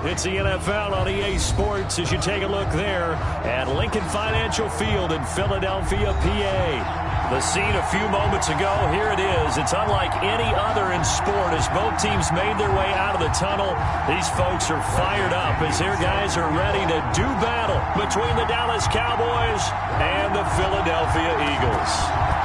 It's the NFL on EA Sports as you take a look there at Lincoln Financial Field in Philadelphia, PA. The scene a few moments ago, here it is. It's unlike any other in sport as both teams made their way out of the tunnel. These folks are fired up as their guys are ready to do battle between the Dallas Cowboys and the Philadelphia Eagles.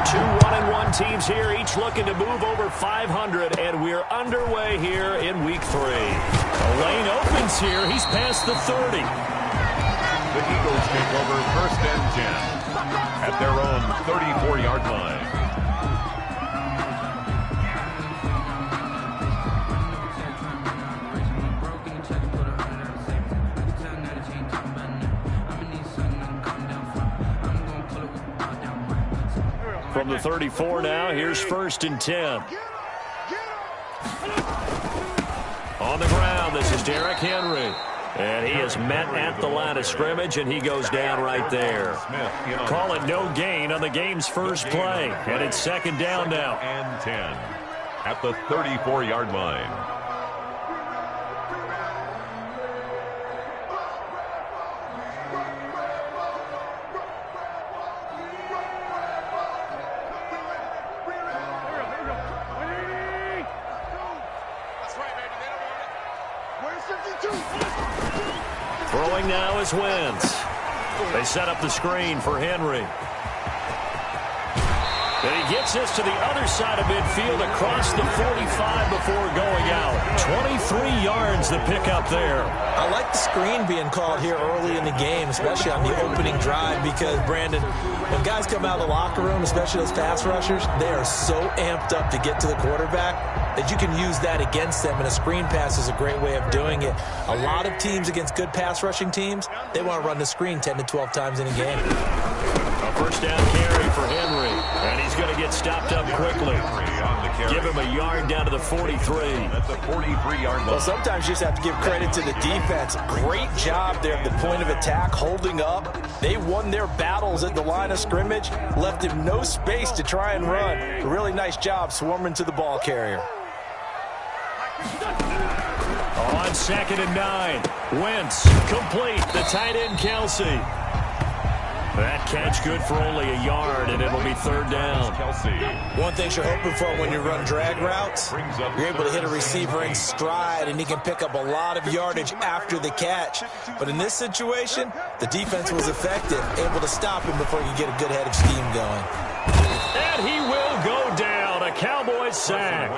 Two 1-1 teams here, each looking to move over 500, and we're underway here in Week 3. A lane opens here. He's past the 30. The Eagles take over 1st and 10 at their own 34-yard line. From the 34 now, here's 1st and 10. On the ground, this is Derrick Henry. And he is met at the line of scrimmage, and he goes down right there. Call it no gain on the game's first play. And it's 2nd down now. And 10 at the 34-yard line. Throwing now is Wentz. They set up the screen for Henry. And he gets this to the other side of midfield across the 45 before going out. 23 yards the pickup there. I like the screen being called here early in the game, especially on the opening drive, because, Brandon, when guys come out of the locker room, especially those pass rushers, they are so amped up to get to the quarterback that you can use that against them, and a screen pass is a great way of doing it. A lot of teams against good pass rushing teams, they want to run the screen 10 to 12 times in a game. A 1st down carry for Henry, and he's going to get stopped up quickly. Give him a yard down to the 43. That's a 43-yard line. Well, sometimes you just have to give credit to the defense. Great job there at the point of attack, holding up. They won their battles at the line of scrimmage, left him no space to try and run. A really nice job swarming to the ball carrier. On 2nd and 9, Wentz complete. The tight end, Kelsey. That catch good for only a yard, and it'll be 3rd down. One thing you're hoping for when you run drag routes, you're able to hit a receiver in stride, and he can pick up a lot of yardage after the catch. But in this situation, the defense was effective, able to stop him before you get a good head of steam going. And he will go down. A Cowboys sack.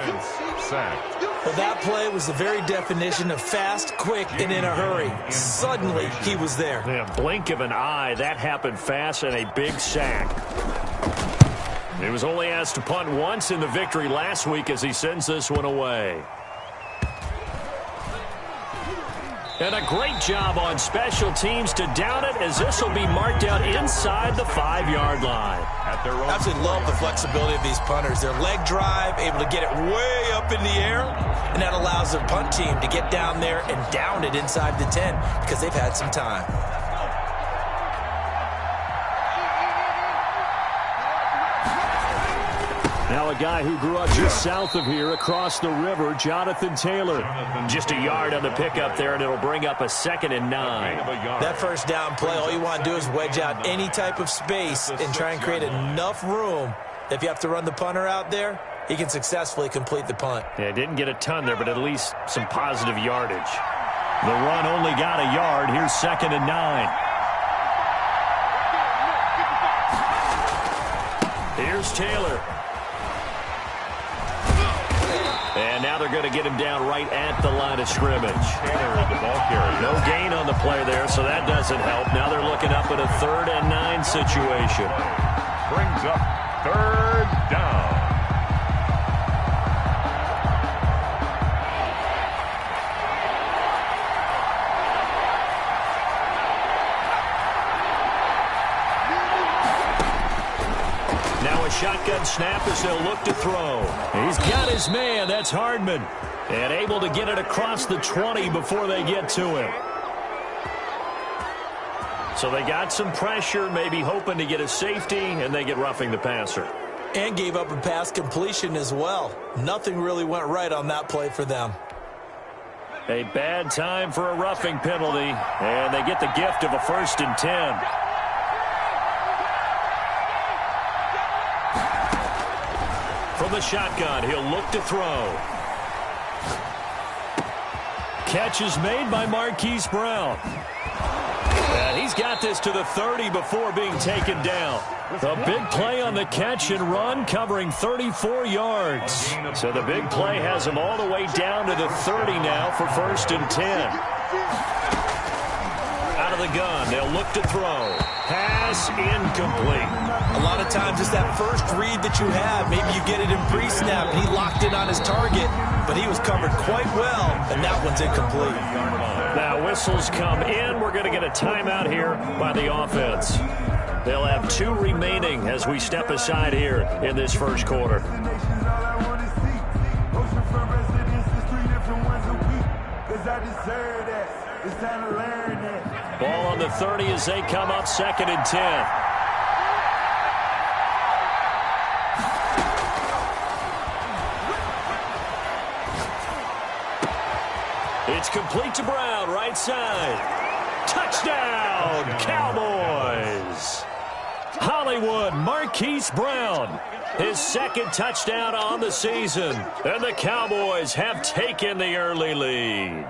Well, that play was the very definition of fast, quick, and in a hurry. Suddenly, he was there. Yeah, blink of an eye. That happened fast, and a big sack. He was only asked to punt once in the victory last week as he sends this one away. And a great job on special teams to down it, as this will be marked out inside the 5-yard line. Absolutely love the flexibility of these punters. Their leg drive, able to get it way up in the air, and that allows their punt team to get down there and down it inside the 10 because they've had some time. Now a guy who grew up just south of here across the river, Jonathan Taylor. Just a yard on the pickup there, and it'll bring up a 2nd and 9. That 1st down play, all you want to do is wedge out any type of space and try and create enough room. If you have to run the punter out there, he can successfully complete the punt. Yeah, didn't get a ton there, but at least some positive yardage. The run only got a yard. Here's 2nd and 9. Here's Taylor. And now they're going to get him down right at the line of scrimmage. Taylor with the ball carrier. No gain on the play there, so that doesn't help. Now they're looking up at a 3rd and 9 situation. Brings up 3rd down. Now a shotgun snap as they'll look to throw. He's got his man. That's Hardman. And able to get it across the 20 before they get to him. So they got some pressure, maybe hoping to get a safety, and they get roughing the passer. And gave up a pass completion as well. Nothing really went right on that play for them. A bad time for a roughing penalty, and they get the gift of a 1st and 10. From the shotgun, he'll look to throw. Catch is made by Marquise Brown. And he's got this to the 30 before being taken down. A big play on the catch and run, covering 34 yards. So the big play has him all the way down to the 30 now for 1st and 10. Out of the gun, they'll look to throw. Pass incomplete. A lot of times it's that first read that you have. Maybe you get it in pre-snap, and he locked in on his target, but he was covered quite well, and that one's incomplete. Now whistles come in. We're going to get a timeout here by the offense. They'll have 2 remaining as we step aside here in this first quarter. Ball on the 30 as they come up 2nd and 10. It's complete to Brown, right side. Touchdown, Cowboys! Hollywood, Marquise Brown, his 2nd touchdown on the season. And the Cowboys have taken the early lead.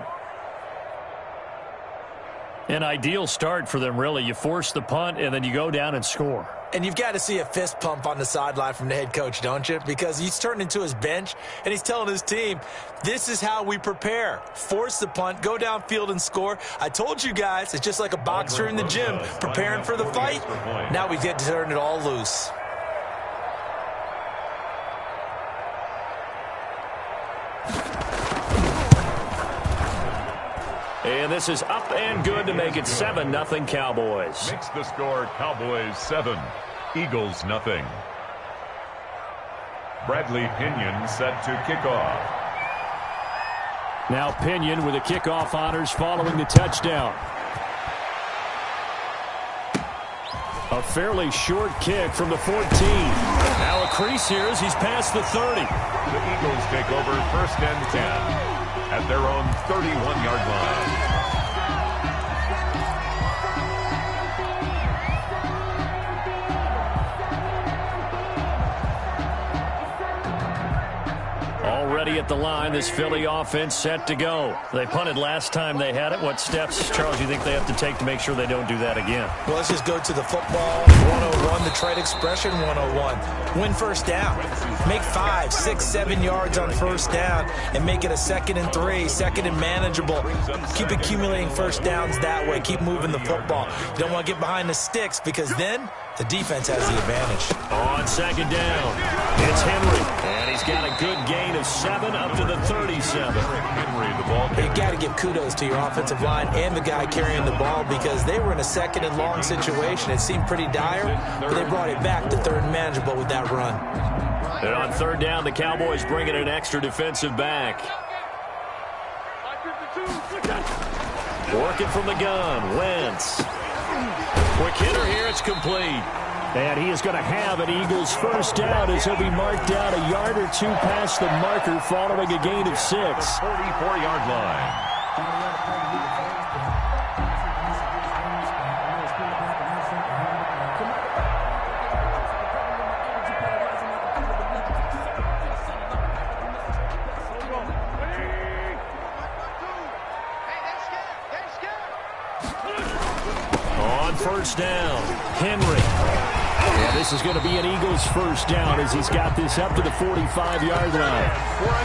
An ideal start for them, really. You force the punt, and then you go down and score. And you've got to see a fist pump on the sideline from the head coach, don't you? Because he's turned into his bench, and he's telling his team, this is how we prepare. Force the punt, go downfield and score. I told you guys, it's just like a boxer in the gym preparing for the fight. Now we get to turn it all loose. And this is up and good to make it 7-0 Cowboys. Makes the score Cowboys 7, Eagles nothing. Bradley Pinion set to kick off. Now Pinion with the kickoff honors following the touchdown. A fairly short kick from the 14. Now a crease here as he's past the 30. The Eagles take over 1st and 10 at their own 31-yard line. Already at the line, this Philly offense set to go. They punted last time they had it. What steps, Charles, you think they have to take to make sure they don't do that again? Well, let's just go to the football 101, the trade expression 101. Win 1st down. Make 5, 6, 7 yards on 1st down and make it a 2nd and 3, 2nd and manageable. Keep accumulating 1st downs that way. Keep moving the football. You don't want to get behind the sticks because then the defense has the advantage. On 2nd down, it's Henry. And he's got a good gain of 7 up to the 37. Henry, the ball. You got to give kudos to your offensive line and the guy carrying the ball because they were in a 2nd and long situation. It seemed pretty dire, but they brought it back to 3rd and manageable with that run. And on 3rd down, the Cowboys bring in an extra defensive back. Working from the gun, Wentz. Quick hitter here, it's complete. And he is going to have an Eagles 1st down as he'll be marked down a yard or 2 past the marker following a gain of 6. 44-yard line. On 1st down, Henry. And this is going to be an Eagles 1st down as he's got this up to the 45-yard line.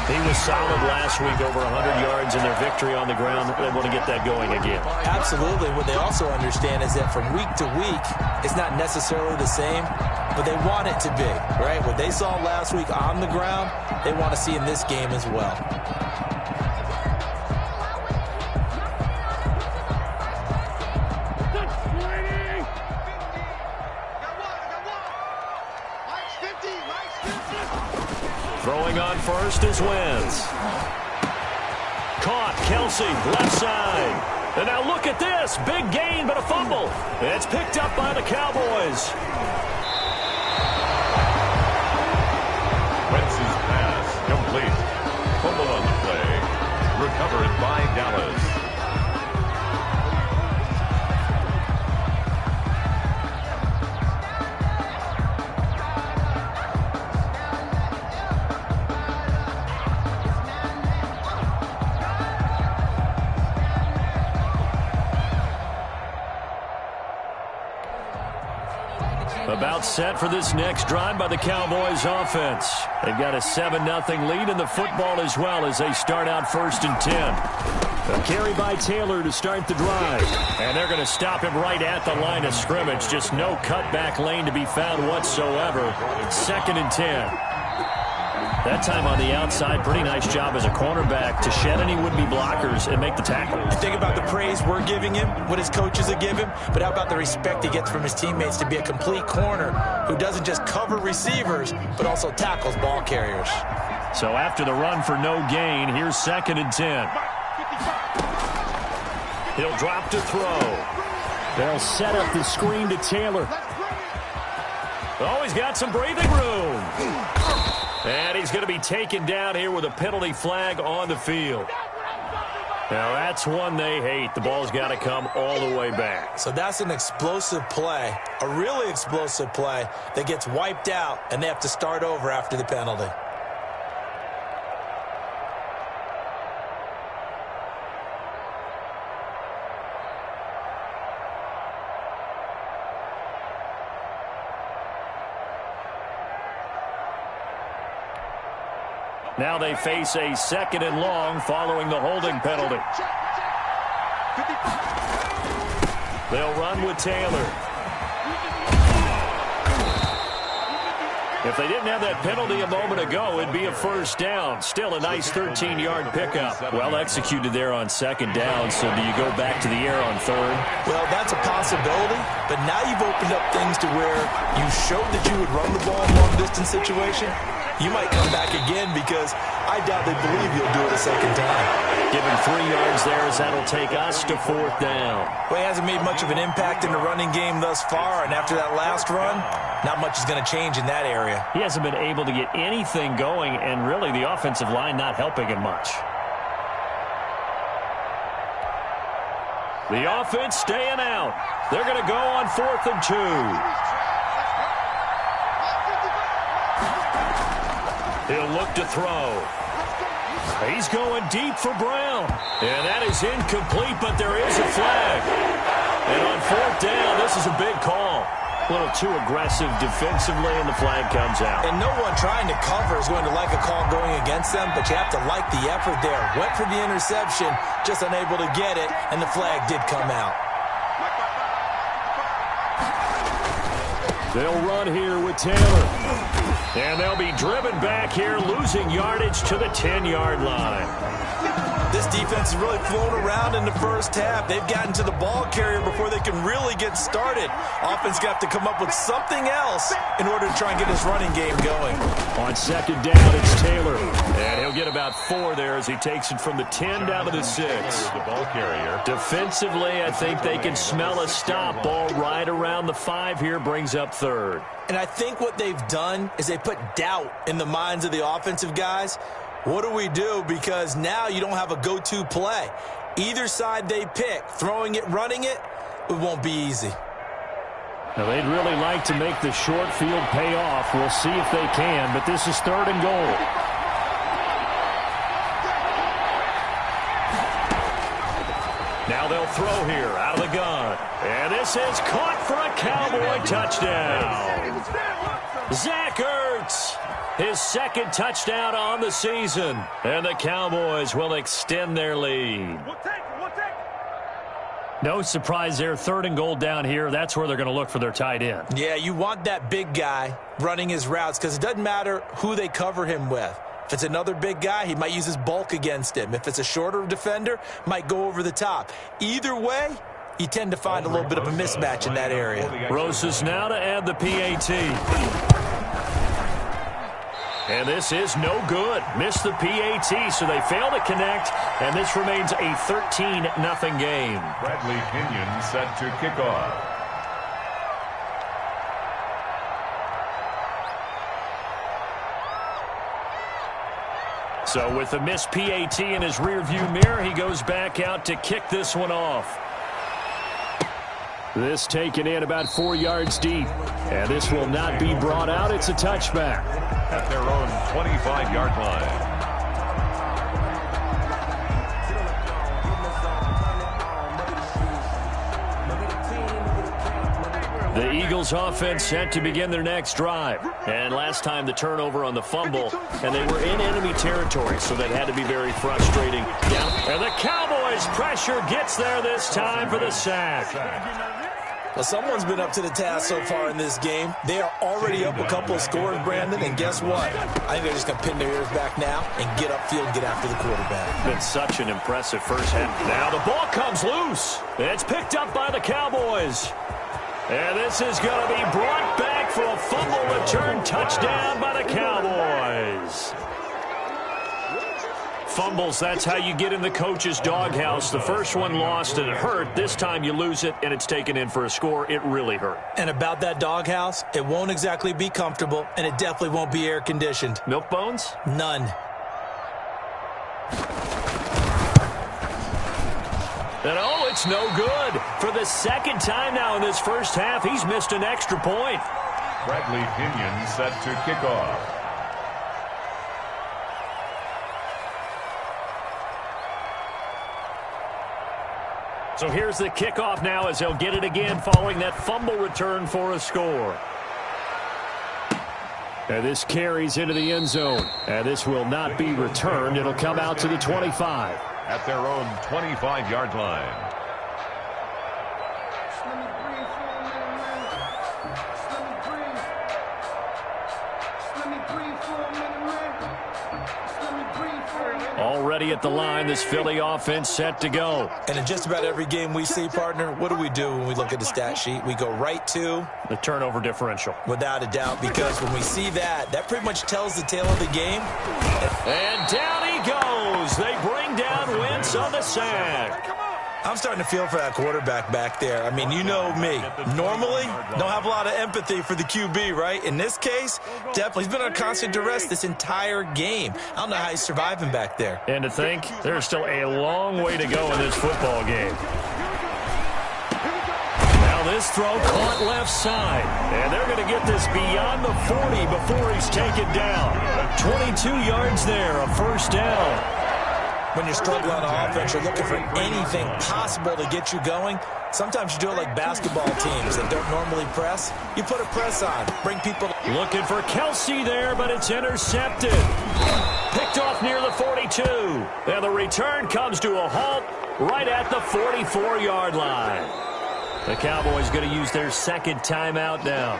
He was solid last week, over 100 yards in their victory on the ground. They want to get that going again. Absolutely. What they also understand is that from week to week, it's not necessarily the same, but they want it to be, right? What they saw last week on the ground, they want to see in this game as well. Throwing on 1st is Wentz. Caught, Kelsey, left side. And now look at this. Big gain, but a fumble. It's picked up by the Cowboys. Wentz's pass complete. Fumble on the play. Recovered by Dallas. About set for this next drive by the Cowboys offense. They've got a 7-0 lead in the football as well as they start out 1st and 10. A carry by Taylor to start the drive. And they're going to stop him right at the line of scrimmage. Just no cutback lane to be found whatsoever. 2nd and 10. That time on the outside, pretty nice job as a cornerback to shed any would-be blockers and make the tackle. You think about the praise we're giving him, what his coaches are giving, but how about the respect he gets from his teammates to be a complete corner who doesn't just cover receivers, but also tackles ball carriers. So after the run for no gain, here's 2nd and 10. He'll drop to throw. They'll set up the screen to Taylor. Oh, he's got some breathing room. And he's going to be taken down here with a penalty flag on the field. Now, that's one they hate. The ball's got to come all the way back. So that's an explosive play, a really explosive play that gets wiped out, and they have to start over after the penalty. Now they face a 2nd and long following the holding penalty. They'll run with Taylor. If they didn't have that penalty a moment ago, it'd be a 1st down. Still a nice 13-yard pickup. Well executed there on 2nd down. So do you go back to the air on 3rd? Well, that's a possibility. But now you've opened up things to where you showed that you would run the ball in long-distance situation. You might come back again because I doubt they believe you'll do it a 2nd time. Give him 3 yards there as that'll take us to 4th down. Well, he hasn't made much of an impact in the running game thus far, and after that last run, not much is going to change in that area. He hasn't been able to get anything going, and really the offensive line not helping him much. The offense staying out. They're going to go on 4th and 2. He'll look to throw. He's going deep for Brown. And that is incomplete, but there is a flag. And on 4th down, this is a big call. A little too aggressive defensively, and the flag comes out. And no one trying to cover is going to like a call going against them, but you have to like the effort there. Went for the interception, just unable to get it, and the flag did come out. They'll run here with Taylor. And they'll be driven back here, losing yardage to the 10-yard line. This defense has really flown around in the first half. They've gotten to the ball carrier before they can really get started. Offense got to come up with something else in order to try and get his running game going. On 2nd down, it's Taylor. And he'll get about 4 there as he takes it from the 10 down to the 6. The ball carrier. Defensively, I think they can smell a stop. Ball right around the 5 here, brings up 3rd. And I think what they've done is they put doubt in the minds of the offensive guys. What do we do? Because now you don't have a go-to play. Either side they pick, throwing it, running it, it won't be easy. Now, they'd really like to make the short field pay off. We'll see if they can, but this is 3rd and goal. Now they'll throw here out of the gun. And this is caught for a Cowboy touchdown. Zach Ertz, his 2nd touchdown on the season. And the Cowboys will extend their lead. No surprise there, 3rd and goal down here. That's where they're going to look for their tight end. Yeah, you want that big guy running his routes because it doesn't matter who they cover him with. If it's another big guy, he might use his bulk against him. If it's a shorter defender, might go over the top. Either way, you tend to find a little bit of a mismatch in that area. Rosas now to add the PAT. And this is no good. Missed the PAT, so they fail to connect, and this remains a 13-0 game. Bradley Pinion set to kick off. So with the missed PAT in his rearview mirror, he goes back out to kick this one off. This taken in about 4 yards deep. And this will not be brought out. It's a touchback. At their own 25-yard line. The Eagles offense set to begin their next drive. And last time the turnover on the fumble, and they were in enemy territory, so that had to be very frustrating. And the Cowboys pressure gets there this time for the sack. Well, someone's been up to the task so far in this game. They are already up a couple of scores, Brandon, and guess what? I think they're just going to pin their ears back now and get upfield and get after the quarterback. Been such an impressive first half. Now the ball comes loose. It's picked up by the Cowboys. And this is going to be brought back for a fumble return touchdown by the Cowboys. Fumbles, that's how you get in the coach's doghouse. The first one lost and it hurt. This time you lose it and it's taken in for a score. It really hurt. And about that doghouse, it won't exactly be comfortable, and it definitely won't be air-conditioned. Milk bones? None. And oh, it's no good. For the second time now in this first half, he's missed an extra point. Bradley Pinion set to kick off. So here's the kickoff now as they'll get it again following that fumble return for a score. And this carries into the end zone. And this will not be returned. It'll come out to the 25. At their own 25-yard line. Already at the line, this Philly offense set to go. And in just about every game we see, partner, what do when we look at the stat sheet? We go right to the turnover differential. Without a doubt, because when we see that, that pretty much tells the tale of the game. And down he goes. They bring down Wentz on the sack. I'm starting to feel for that quarterback back there. I mean, you know me. Normally, don't have a lot of empathy for the QB, right? In this case, definitely. He's been on constant duress this entire game. I don't know how he's surviving back there. And to think, there's still a long way to go in this football game. Now this throw caught left side. And they're going to get this beyond the 40 before he's taken down. 22 yards there, a first down. When you're struggling on offense, you're looking for anything possible to get you going. Sometimes you do it like basketball teams that don't normally press. You put a press on, bring people. Looking for Kelsey there, but it's intercepted. Picked off near the 42. And the return comes to a halt right at the 44-yard line. The Cowboys going to use their second timeout now.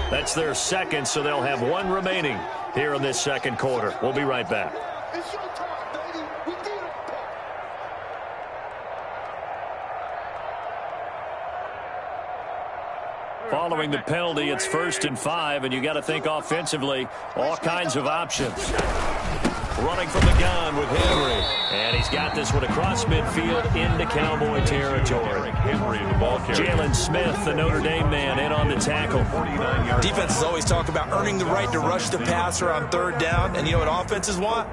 That's their second, so they'll have one remaining here in this second quarter. We'll be right back. Following the penalty, it's 1st and 5, and you got to think offensively, all kinds of options. Running from the gun with Henry, and he's got this one across midfield into Cowboy territory. Henry, the ball carrier. Jalen Smith, the Notre Dame man, in on the tackle. Defenses always talk about earning the right to rush the passer on 3rd down, and you know what offenses want?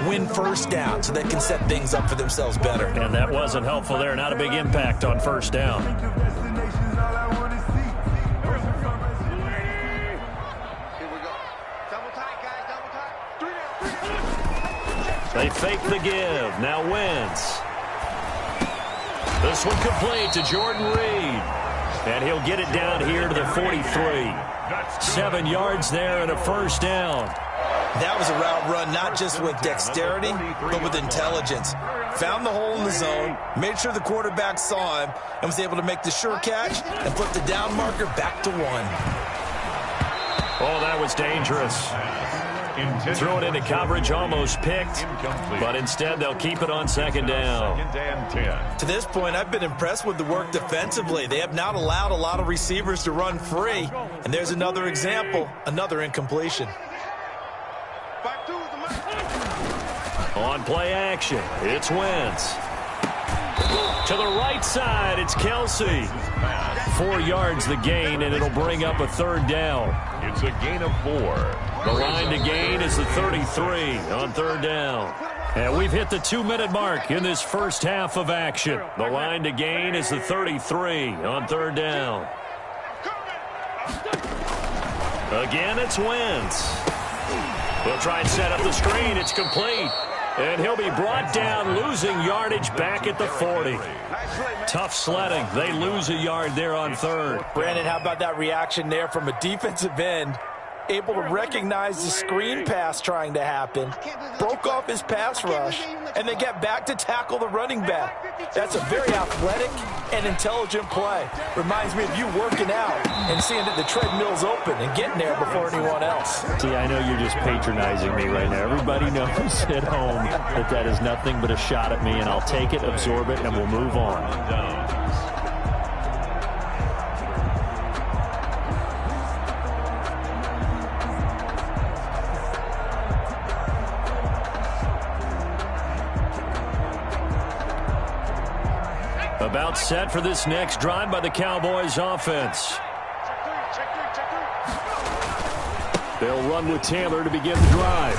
Win 1st down, so they can set things up for themselves better. And that wasn't helpful there. Not a big impact on 1st down. They fake the give. Now Wentz. This one complete to Jordan Reed. And he'll get it down here to the 43. 7 yards there and a first down. That was a route run not just with dexterity, but with intelligence. Found the hole in the zone, made sure the quarterback saw him, and was able to make the sure catch and put the down marker back to 1. Oh, that was dangerous. Threw it into coverage, almost picked, but instead they'll keep it on 2nd down. To this point, I've been impressed with the work defensively. They have not allowed a lot of receivers to run free, and there's another example, another incompletion. On play action, it's Wentz. To the right side, it's Kelsey. 4 yards the gain, and it'll bring up a 3rd down. It's a gain of 4. The line to gain is the 33 on 3rd down. And we've hit the 2-minute mark in this first half of action. The line to gain is the 33 on 3rd down. Again, it's Wentz. They'll try and set up the screen. It's complete. And he'll be brought down, losing yardage back at the 40. Tough sledding. They lose a yard there on third. Brandon, how about that reaction there from a defensive end? Able to recognize the screen pass trying to happen, broke off his pass rush, and then get back to tackle the running back. That's a very athletic and intelligent play. Reminds me of you working out and seeing that the treadmill's open and getting there before anyone else. See, I know you're just patronizing me right now. Everybody knows at home that is nothing but a shot at me, and I'll take it, absorb it, and we'll move on. About set for this next drive by the Cowboys offense. They'll run with Taylor to begin the drive.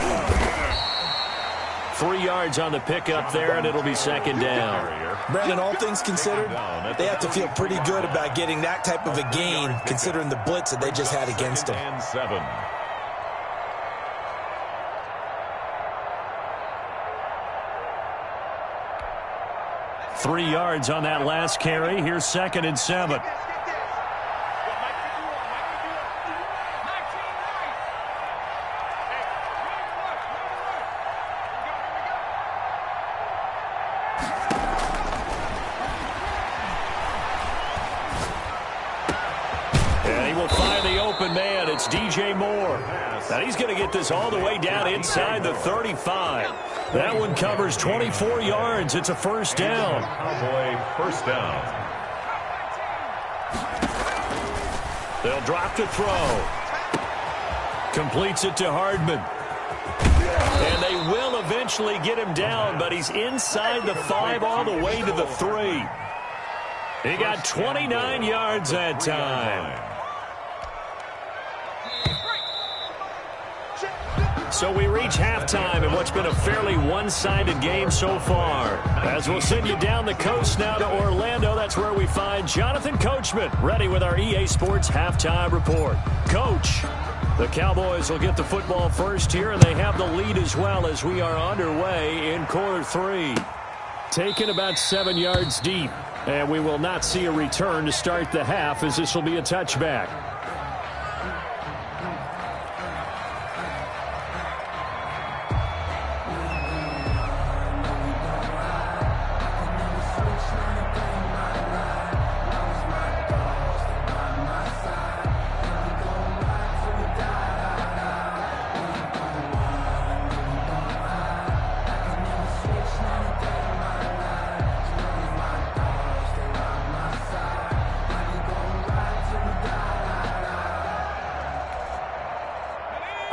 3 yards on the pickup there, and it'll be second down. Brandon, all things considered, they have to feel pretty good about getting that type of a gain, considering the blitz that they just had against them. And 7. Three yards on that last carry. Here's second and 7. And he will find the open man. It's DJ Moore. Now he's going to get this all the way down inside the 35. That one covers 24 yards. It's a first down. Cowboy first down. They'll drop to throw. Completes it to Hardman. And they will eventually get him down, but he's inside the 5 all the way to the 3. He got 29 yards that time. So we reach halftime in what's been a fairly one-sided game so far. As we'll send you down the coast now to Orlando, that's where we find Jonathan Coachman, ready with our EA Sports halftime report. Coach, the Cowboys will get the football first here, and they have the lead as well as we are underway in quarter 3. Taken about 7 yards deep, and we will not see a return to start the half, as this will be a touchback.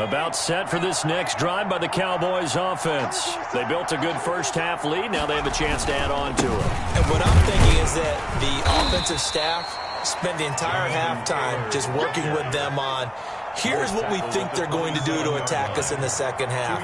About set for this next drive by the Cowboys offense. They built a good first half lead. Now they have a chance to add on to it. And what I'm thinking is that the offensive staff spent the entire halftime just working with them on, here's what we think they're going to do to attack us in the second half.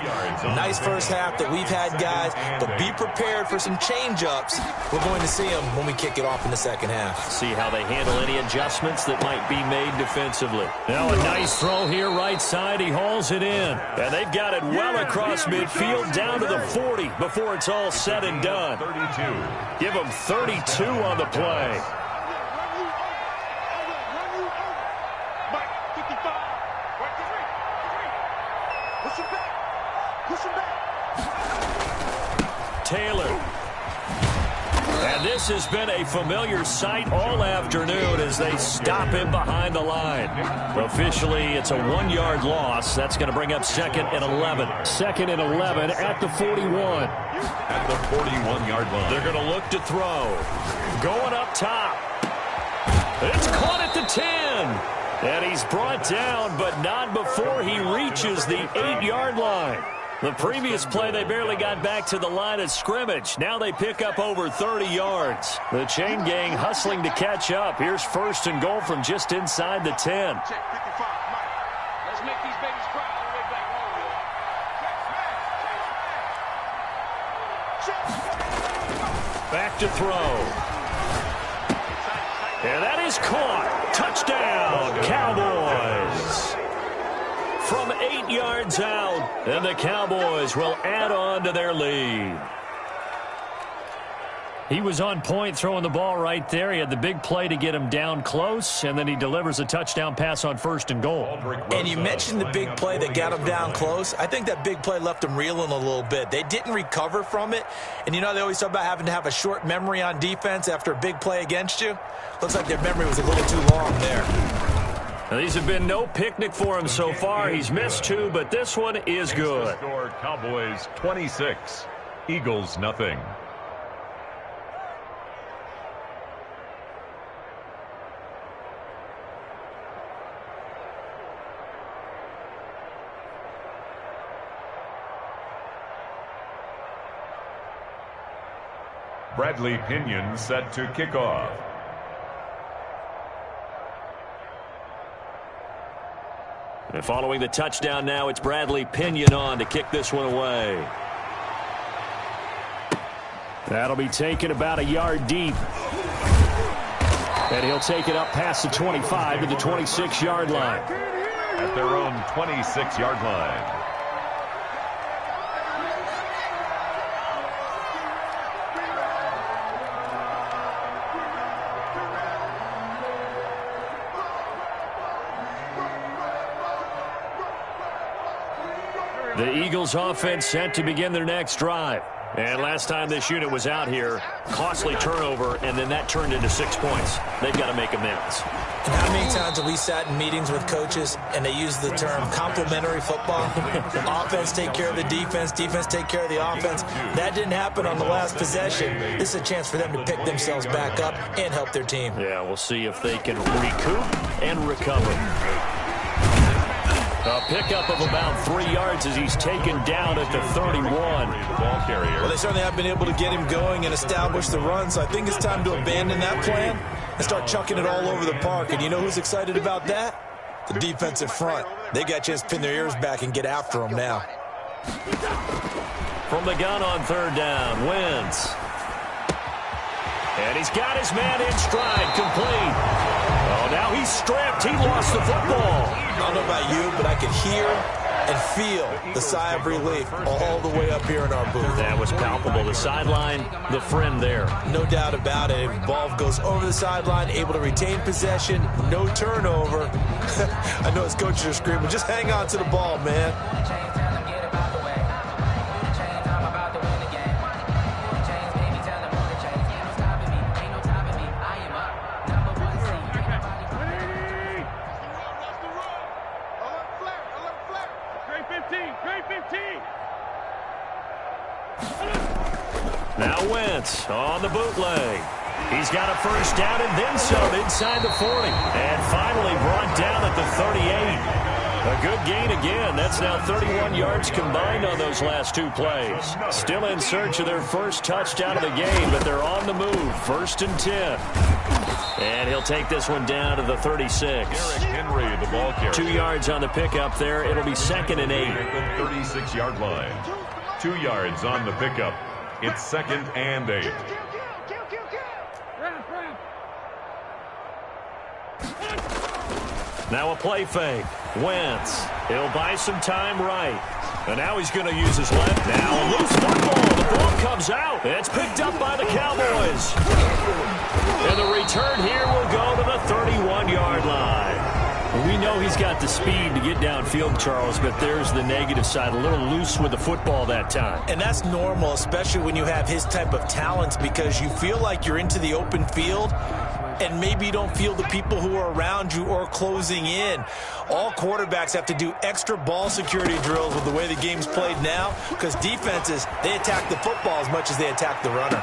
Nice first half that we've had, guys, but be prepared for some change-ups. We're going to see them when we kick it off in the second half. See how they handle any adjustments that might be made defensively. Now a nice throw here right side. He hauls it in. And they've got it well across midfield down to the 40 before it's all said and done. 32. Give them 32 on the play. Taylor. And this has been a familiar sight all afternoon as they stop him behind the line. Officially, it's a 1-yard loss. That's going to bring up second and 11. Second and 11 at the 41. At the 41-yard line. They're going to look to throw. Going up top. It's caught at the 10. And he's brought down, but not before he reaches the 8-yard line. The previous play, they barely got back to the line of scrimmage. Now they pick up over 30 yards. The chain gang hustling to catch up. Here's first and goal from just inside the 10. Let's make these babies cry all the way back home, Back to throw. And that is caught. Touchdown, Cowboys. from 8 yards out, and the Cowboys will add on to their lead. He was on point throwing the ball right there. He had the big play to get him down close, and then he delivers a touchdown pass on 1st and goal. And you mentioned the big play that got him down close. I think that big play left him reeling a little bit. They didn't recover from it. And, you know, they always talk about having to have a short memory on defense after a big play against you. Looks like their memory was a little too long there. Now, these have been no picnic for him so far. He's missed 2, but this one is good. Score, Cowboys 26, Eagles nothing. Bradley Pinion set to kick off. And following the touchdown now, it's Bradley Pinion on to kick this one away. That'll be taken about a yard deep. And he'll take it up past the 25 to the 26-yard line. At their own 26-yard line. The Eagles offense set to begin their next drive. And last time this unit was out here, costly turnover, and then that turned into 6 points. They've got to make amends. And how many times have we sat in meetings with coaches and they use the term complementary football? Offense take care of the defense, defense take care of the offense. That didn't happen on the last possession. This is a chance for them to pick themselves back up and help their team. Yeah, we'll see if they can recoup and recover. A pickup of about 3 yards as he's taken down at the 31. Well, they certainly have been able to get him going and establish the run, so I think it's time to abandon that plan and start chucking it all over the park. And you know who's excited about that? The defensive front. They got a chance to pin their ears back and get after him now. From the gun on 3rd down, Wentz. And he's got his man in stride, complete. Oh, now he's stripped. He lost the football. I don't know about you, but I could hear and feel the sigh of relief all the way up here in our booth. That was palpable. The sideline, the friend there. No doubt about it. If ball goes over the sideline, able to retain possession, no turnover. I know his coaches are screaming, just hang on to the ball, man. Now Wentz on the bootleg. He's got a first down and then some inside the 40. And finally brought down at the 38. A good gain again. That's now 31 yards combined on those last 2 plays. Still in search of their first touchdown of the game, but they're on the move. 1st and 10. And he'll take this one down to the 36. Derrick Henry, the ball carrier. 2 yards on the pickup there. It'll be 2nd and 8. At the 36-yard line. 2 yards on the pickup. It's 2nd and 8. Now a play fake. Wentz. He'll buy some time right. And now he's going to use his left. Now a loose football. The ball comes out. It's picked up by the Cowboys. And the return here will go to the 31-yard line. We know he's got the speed to get downfield, Charles, but there's the negative side. A little loose with the football that time. And that's normal, especially when you have his type of talents, because you feel like you're into the open field and maybe you don't feel the people who are around you or closing in. All quarterbacks have to do extra ball security drills with the way the game's played now, because defenses, they attack the football as much as they attack the runner.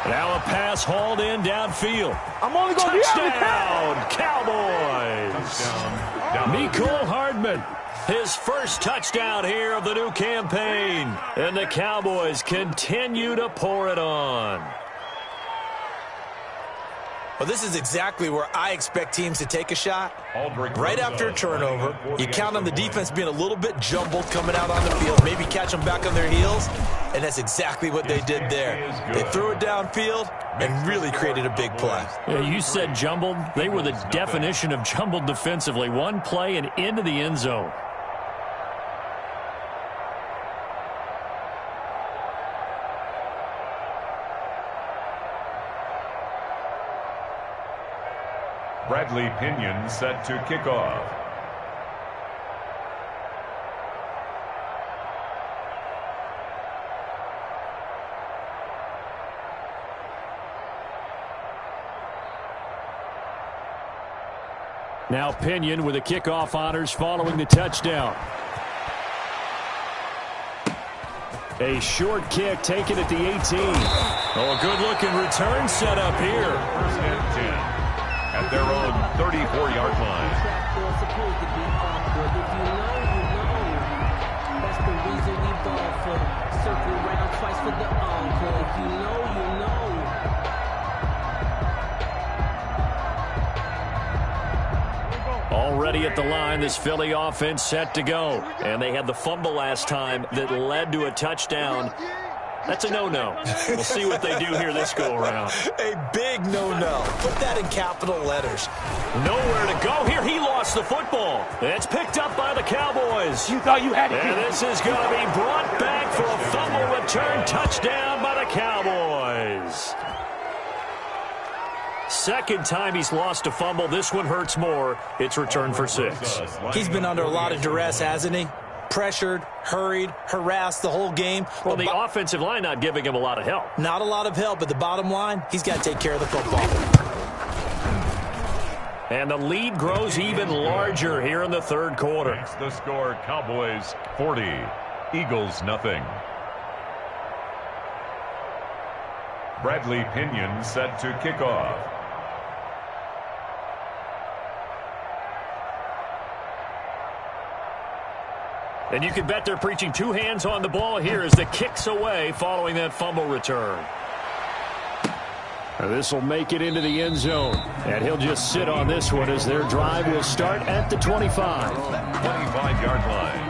Now a pass hauled in downfield. I'm only going to touchdown, Cowboys. Touchdown. Mecole Hardman. His first touchdown here of the new campaign. And the Cowboys continue to pour it on. Well, this is exactly where I expect teams to take a shot. Right after a turnover, you count on the defense being a little bit jumbled coming out on the field, maybe catch them back on their heels, and that's exactly what they did there. They threw it downfield and really created a big play. Yeah, you said jumbled. They were the definition of jumbled defensively. One play and into the end zone. Bradley Pinion set to kick off. Now Pinion with the kickoff honors following the touchdown. A short kick taken at the 18. Oh, a good-looking return set up here. First and 10 at their own 34-yard line. That's the reason we ball for. Circle around twice for the encore. If you know, you know. Already at the line, this Philly offense set to go. And they had the fumble last time that led to a touchdown. That's a no-no. We'll see what they do here this go-around. A big no-no. Put that in capital letters. Nowhere to go here. He lost the football. It's picked up by the Cowboys. You thought you had it. And this is going to be brought back for a fumble return touchdown by the Cowboys. Second time he's lost a fumble. This one hurts more. It's returned for 6. He's been under a lot of duress, hasn't he? Pressured, hurried, harassed the whole game. Well, the offensive line not giving him a lot of help. Not a lot of help, but the bottom line, he's got to take care of the football. And the lead grows even larger here in the third quarter. Makes the score Cowboys 40, Eagles nothing. Bradley Pinion set to kick off. And you can bet they're preaching 2 hands on the ball here as the kick's away following that fumble return. This will make it into the end zone. And he'll just sit on this one as their drive will start at the 25. 25-yard line.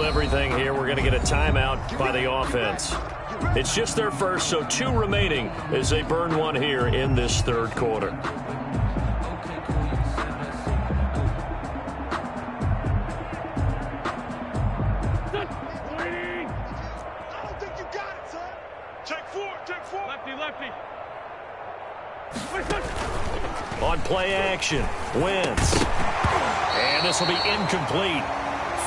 Everything here. We're going to get a timeout by the offense. It's just their first, so 2 remaining as they burn one here in this third quarter. On play action, Wentz. And this will be incomplete.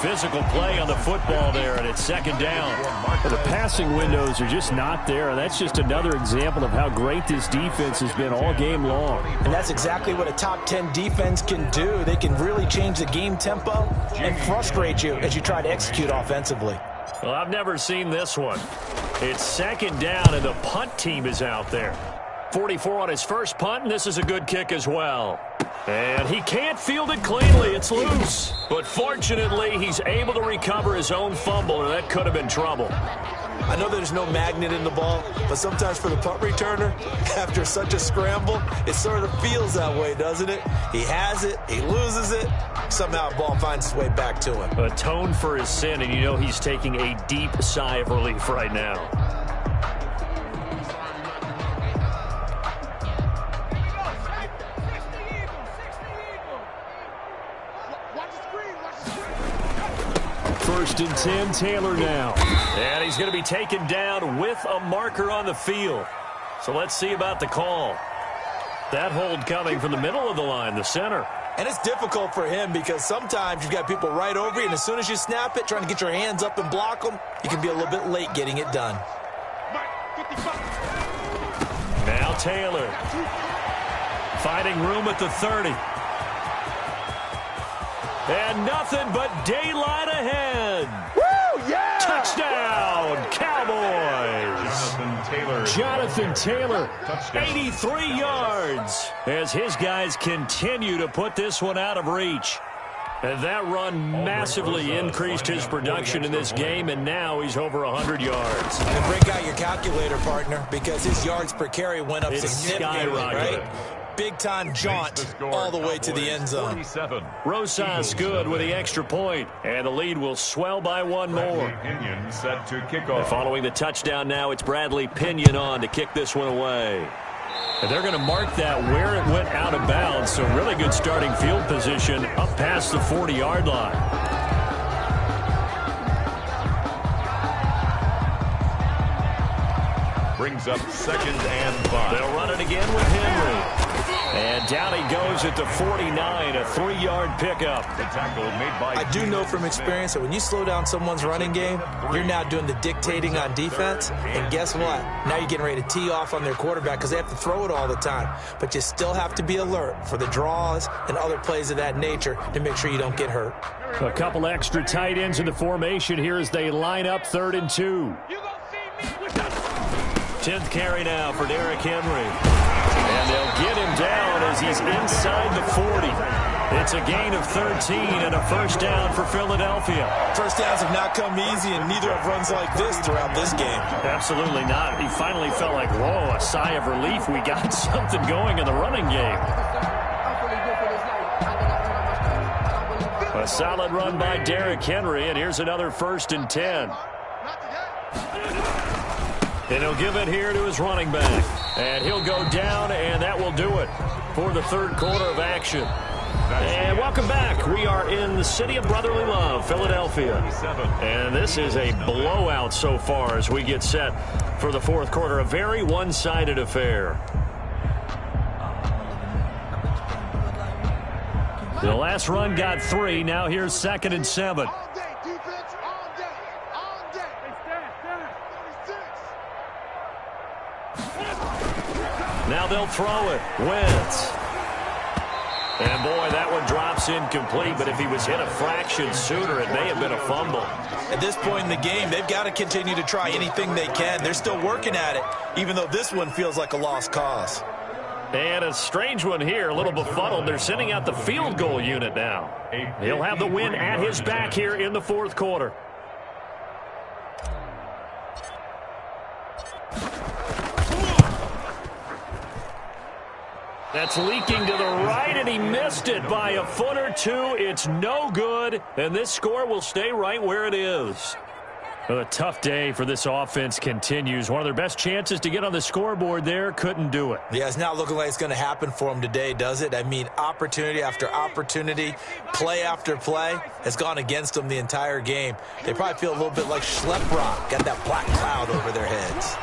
Physical play on the football there, and it's second down. Well, the passing windows are just not there, and that's just another example of how great this defense has been all game long. And that's exactly what a top 10 defense can do. They can really change the game tempo and frustrate you as you try to execute offensively. Well, I've never seen this one. It's second down, and the punt team is out there. 44 on his first punt, and this is a good kick as well. And he can't field it cleanly. It's loose. But fortunately, he's able to recover his own fumble, or that could have been trouble. I know there's no magnet in the ball, but sometimes for the punt returner, after such a scramble, it sort of feels that way, doesn't it? He has it, he loses it, somehow the ball finds its way back to him. Atone for his sin, and you know he's taking a deep sigh of relief right now. First and 10, Taylor now. And he's going to be taken down with a marker on the field. So let's see about the call. That hold coming from the middle of the line, the center. And it's difficult for him because sometimes you've got people right over you, and as soon as you snap it, trying to get your hands up and block them, you can be a little bit late getting it done. Now Taylor. Finding room at the 30. And nothing but daylight ahead. Woo, yeah! Touchdown, Cowboys. Jonathan Taylor. 83 yards as his guys continue to put this one out of reach. And that run massively increased his production in this game, and now he's over 100 yards. And break out your calculator, partner, because his yards per carry went up significantly, right? Big-time jaunt all the way to the end zone. Rosas good with the extra point, and the lead will swell by 1 more. Pinion set to kick off. Following the touchdown now, it's Bradley Pinion on to kick this one away. And they're going to mark that where it went out of bounds. So really good starting field position up past the 40-yard line. Brings up 2nd and 5. They'll run it again with Henry. And down he goes at the 49, a 3-yard pickup. The tackle made by I do know from experience that when you slow down someone's running game, you're now doing the dictating on defense. And guess what? Now you're getting ready to tee off on their quarterback because they have to throw it all the time. But you still have to be alert for the draws and other plays of that nature to make sure you don't get hurt. A couple extra tight ends in the formation here as they line up 3rd and 2. 10th carry now for Derrick Henry. And they'll get him down as he's inside the 40. It's a gain of 13 and a first down for Philadelphia. First downs have not come easy, and neither have runs like this throughout this game. Absolutely not. He finally felt like, whoa, a sigh of relief. We got something going in the running game. A solid run by Derrick Henry, and here's another 1st and 10. And he'll give it here to his running back. And he'll go down, and that will do it for the 3rd quarter of action. And welcome back. We are in the city of brotherly love, Philadelphia. And this is a blowout so far as we get set for the 4th quarter. A very one-sided affair. The last run got 3. Now here's 2nd and 7. Now they'll throw it. Wentz. And, boy, that one drops incomplete. But if he was hit a fraction sooner, it may have been a fumble. At this point in the game, they've got to continue to try anything they can. They're still working at it, even though this one feels like a lost cause. And a strange one here, a little befuddled. They're sending out the field goal unit now. He'll have the win at his back here in the 4th quarter. That's leaking to the right, and he missed it by a foot or two. It's no good, and this score will stay right where it is. Well, a tough day for this offense continues. One of their best chances to get on the scoreboard there, couldn't do it. Yeah, it's not looking like it's going to happen for them today, does it? I mean, opportunity after opportunity, play after play has gone against them the entire game. They probably feel a little bit like Schlep Rock, got that black cloud over their heads.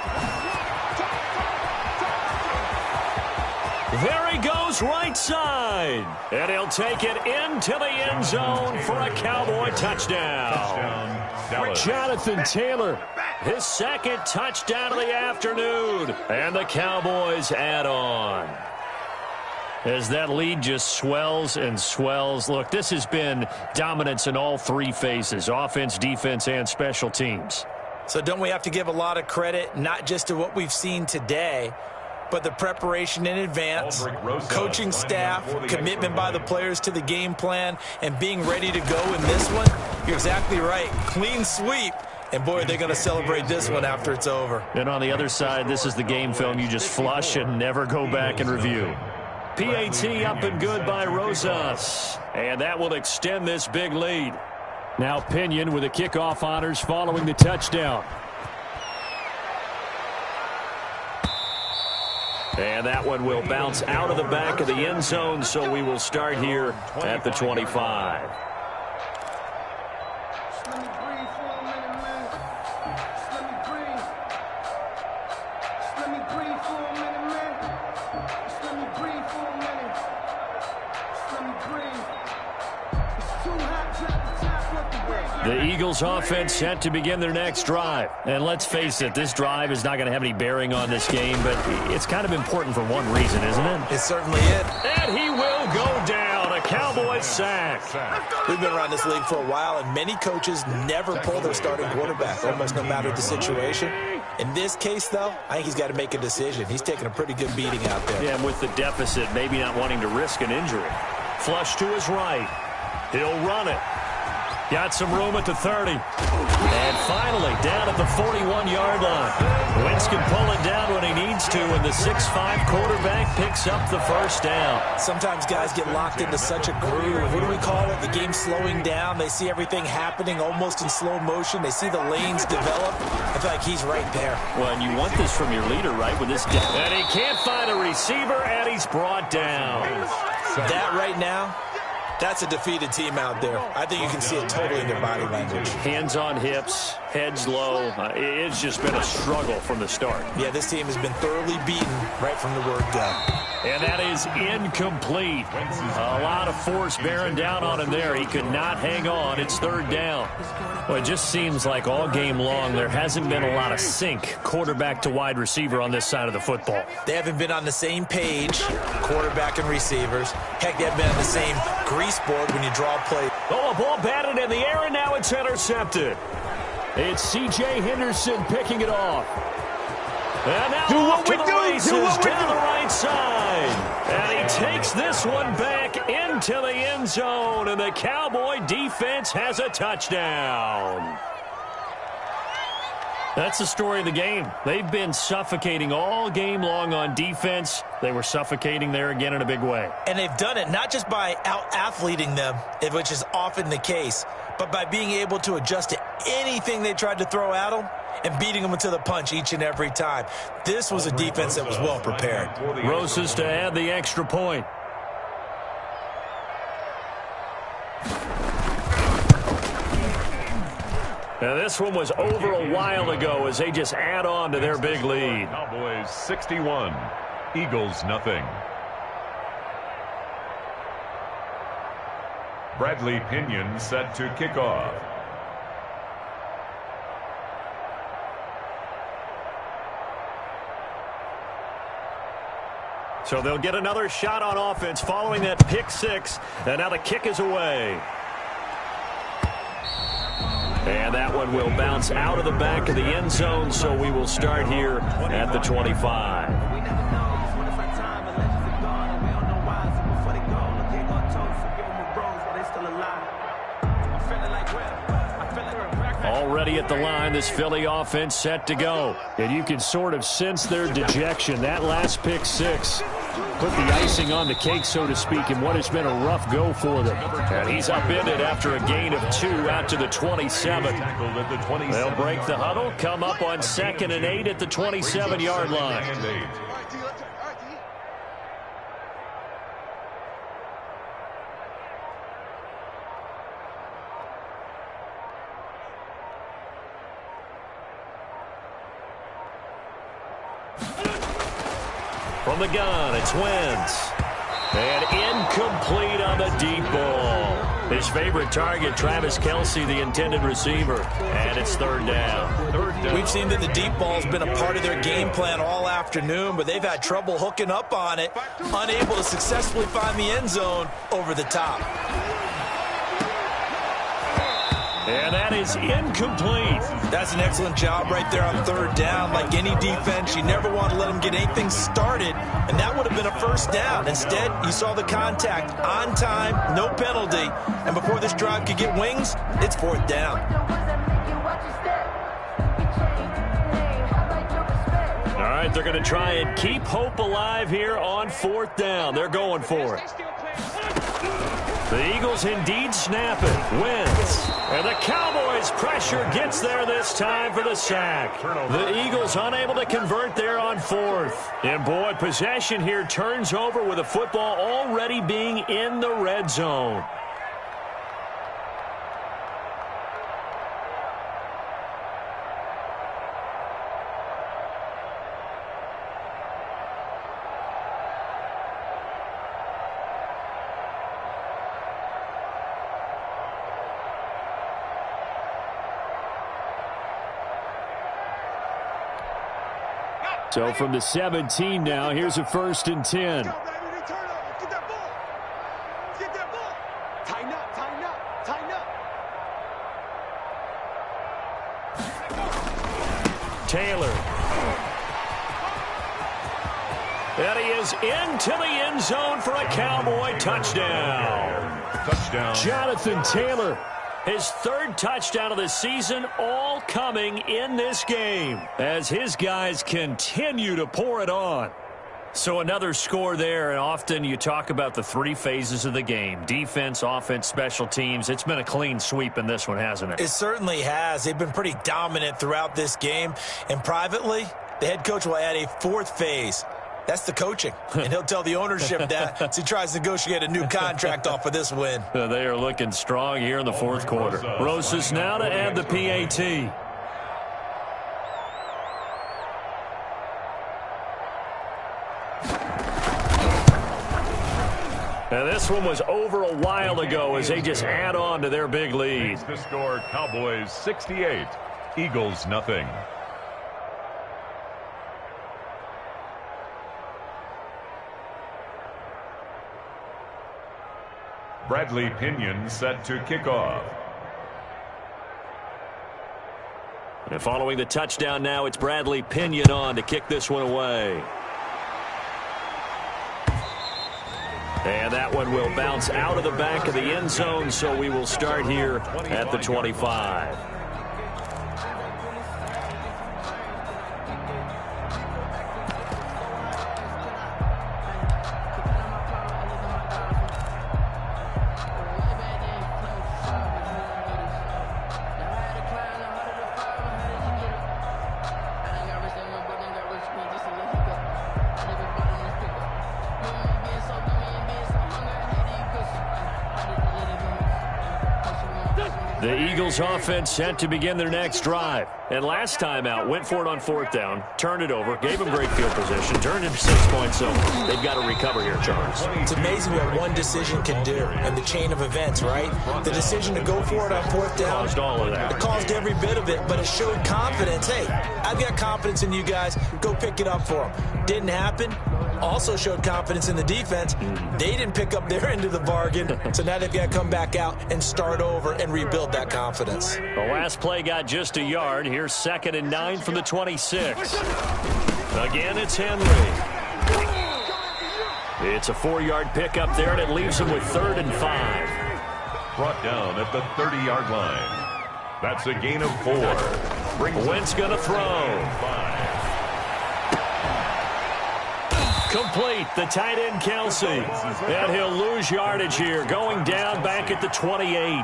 There he goes right side. And he'll take it into the end zone for a Cowboy touchdown. Jonathan Taylor, his 2nd touchdown of the afternoon. And the Cowboys add on. As that lead just swells and swells. Look, this has been dominance in all 3 phases, offense, defense, and special teams. So don't we have to give a lot of credit, not just to what we've seen today, but the preparation in advance, coaching staff, commitment by the players to the game plan, and being ready to go in this one? You're exactly right. Clean sweep. And, boy, they're going to celebrate this one after it's over. And on the other side, this is the game film you just flush and never go back and review. PAT up and good by Rosas. And that will extend this big lead. Now Pinion with the kickoff honors following the touchdown. And that one will bounce out of the back of the end zone, so we will start here at the 25. The Eagles offense set to begin their next drive. And let's face it, this drive is not going to have any bearing on this game, but it's kind of important for one reason, isn't it? It's certainly it. And he will go down. A Cowboys sack. We've been around this league for a while, and many coaches never pull their starting quarterback, almost no matter the situation. In this case, though, I think he's got to make a decision. He's taking a pretty good beating out there. Yeah, and with the deficit, maybe not wanting to risk an injury. Flush to his right. He'll run it. Got some room at the 30. And finally, down at the 41-yard line. Wentz can pull it down when he needs to, and the 6'5" quarterback picks up the first down. Sometimes guys get locked into such a groove. What do we call it? The game slowing down. They see everything happening almost in slow motion. They see the lanes develop. I feel like he's right there. Well, and you want this from your leader, right? With this down. And he can't find a receiver, and he's brought down. That right now, that's a defeated team out there. I think you can see it totally in their body language. Hands on hips, heads low. It's just been a struggle from the start. Yeah, this team has been thoroughly beaten right from the word go. And that is incomplete. A lot of force bearing down on him there. He could not hang on. It's third down. Well, it just seems like all game long there hasn't been a lot of sync quarterback to wide receiver on this side of the football. They haven't been on the same page, quarterback and receivers. Heck, they haven't been on the same grease board when you draw play. Oh, a ball batted in the air, and now it's intercepted. It's C.J. Henderson picking it off. And now off to the races down the right side. And he takes this one back into the end zone, and the Cowboy defense has a touchdown. That's the story of the game. They've been suffocating all game long on defense. They were suffocating there again in a big way. And they've done it not just by out-athleting them, which is often the case, but by being able to adjust to anything they tried to throw at them and beating them into the punch each and every time. This was a defense that was well prepared. Rosas to add the extra point. Now this one was over a while ago as they just add on to their big lead. Cowboys 61, Eagles nothing. Bradley Pinion set to kick off. So they'll get another shot on offense following that pick six. And now the kick is away. And that one will bounce out of the back of the end zone, so we will start here at the 25. Already at the line, this Philly offense set to go. And you can sort of sense their dejection. That last pick six put the icing on the cake, so to speak, in what has been a rough go for them. And he's upended after a gain of 2 out to the 27. They'll break the huddle, come up on 2nd and 8 at the 27-yard line. From the gun, it's Wentz. And incomplete on the deep ball. His favorite target, Travis Kelce, the intended receiver. And it's third down. We've seen that the deep ball's been a part of their game plan all afternoon, but they've had trouble hooking up on it, unable to successfully find the end zone over the top. And that is incomplete. That's an excellent job right there on third down. Like any defense, you never want to let them get anything started, and that would have been a first down. Instead, you saw the contact on time, no penalty, and before this drive could get wings, it's fourth down. All right, they're going to try and keep hope alive here on fourth down. They're going for it. The Eagles indeed snap it. Wentz. And the Cowboys' pressure gets there this time for the sack. The Eagles unable to convert there on fourth. And boy, possession here turns over with the football already being in the red zone. So from the 17 now, here's a 1st and 10. Taylor. And he is into the end zone for a Cowboy touchdown. Touchdown. Jonathan Taylor. His third touchdown of the season, all coming in this game as his guys continue to pour it on. So another score there, and often you talk about the three phases of the game: defense, offense, special teams. It's been a clean sweep in this one, hasn't it? It certainly has. They've been pretty dominant throughout this game. And privately, the head coach will add a fourth phase. That's the coaching. And he'll tell the ownership that as he tries to negotiate a new contract off of this win. They are looking strong here in the fourth quarter. Rosas now to add the PAT. And this one was over a while ago as they just add on to their big lead. The score, Cowboys 68, Eagles nothing. Bradley Pinion set to kick off. And following the touchdown now, it's Bradley Pinion on to kick this one away. And that one will bounce out of the back of the end zone, so we will start here at the 25. The Eagles offense set to begin their next drive. And last time out, went for it on fourth down, turned it over, gave them great field position, turned it to 6 points, so they've got to recover here, Charles. It's amazing what one decision can do in the chain of events, right? The decision to go for it on fourth down. Caused all of that. It caused every bit of it, but it showed confidence. Hey, I've got confidence in you guys. Go pick it up for them. Didn't happen. Also showed confidence in the defense. They didn't pick up their end of the bargain, so now they've got to come back out and start over and rebuild that confidence. The last play got just a yard. Here's 2nd and 9 from the 26. Again, it's Henry. It's a 4-yard pickup there, and it leaves him with 3rd and 5. Brought down at the 30-yard line. That's a gain of 4. Wentz going to throw. Complete, the tight end Kelsey. And he'll lose yardage here, going down back at the 28.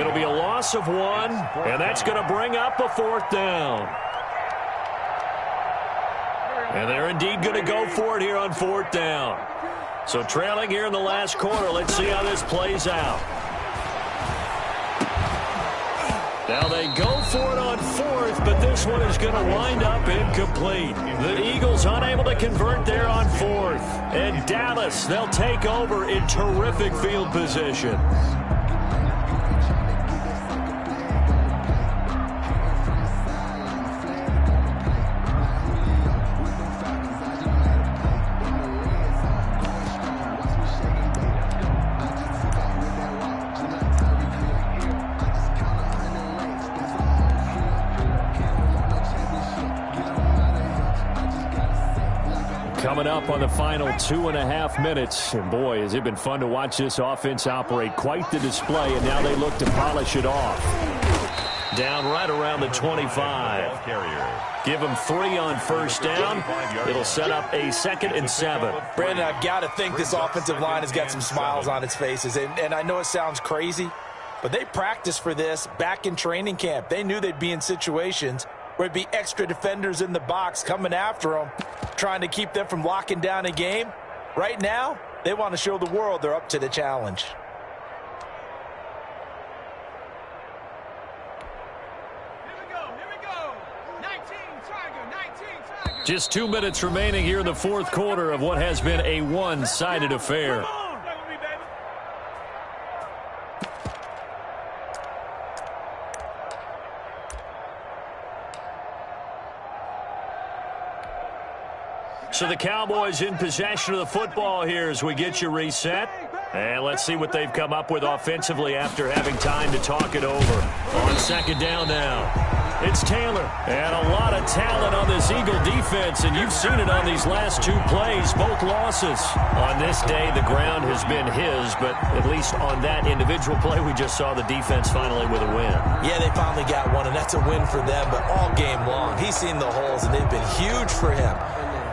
It'll be a loss of 1, and that's going to bring up a 4th down. And they're indeed going to go for it here on 4th down. So trailing here in the last quarter, let's see how this plays out. Now they go for it on 4th, but this one is going to wind up incomplete. The Eagles unable to convert there on 4th. And Dallas, they'll take over in terrific field position. Coming up on the final 2.5 minutes. And boy, has it been fun to watch this offense operate. Quite the display, and now they look to polish it off. Down right around the 25. Give them 3 on 1st down. It'll set up a 2nd and 7. Brandon, I've got to think this offensive line has got some smiles on its faces. And I know it sounds crazy, but they practiced for this back in training camp. They knew they'd be in situations where it'd be extra defenders in the box coming after them, trying to keep them from locking down a game. Right now, they want to show the world they're up to the challenge. Here we go. 19 Tiger. Just 2 minutes remaining here in the 4th quarter of what has been a one-sided affair. So the Cowboys in possession of the football here as we get you reset. And let's see what they've come up with offensively after having time to talk it over. On 2nd down now. It's Taylor. And a lot of talent on this Eagle defense, and you've seen it on these last 2 plays, both losses. On this day, the ground has been his, but at least on that individual play, we just saw the defense finally with a win. Yeah, they finally got one, and that's a win for them, but all game long, he's seen the holes, and they've been huge for him.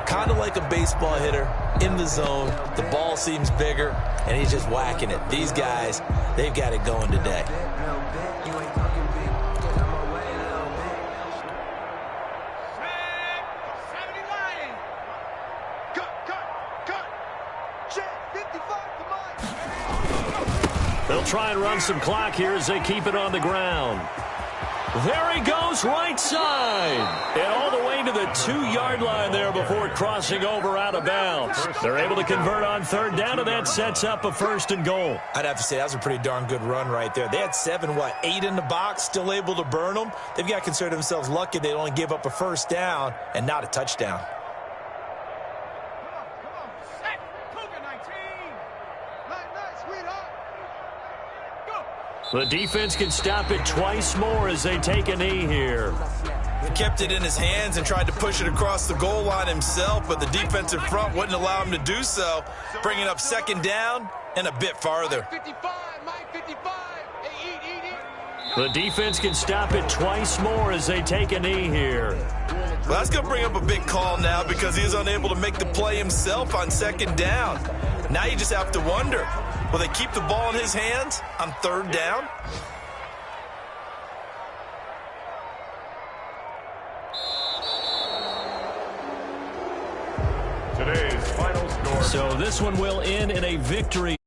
Kind of like a baseball hitter in the zone. The ball seems bigger, and he's just whacking it. These guys, they've got it going today. They'll try and run some clock here as they keep it on the ground. There he goes, right side. And all the way to the 2-yard line there before crossing over out of bounds. They're able to convert on 3rd down, and that sets up a 1st and goal. I'd have to say that was a pretty darn good run right there. They had 8 in the box, still able to burn them. They've got to consider themselves lucky they only gave up a 1st down and not a touchdown. The defense can stop it twice more as they take a knee here. He kept it in his hands and tried to push it across the goal line himself, but the defensive front wouldn't allow him to do so, bringing up 2nd down and a bit farther. The defense can stop it twice more as they take a knee here. Well, that's going to bring up a big call now because he is unable to make the play himself on 2nd down. Now you just have to wonder, will they keep the ball in his hands on 3rd down? Today's final score. So this one will end in a victory.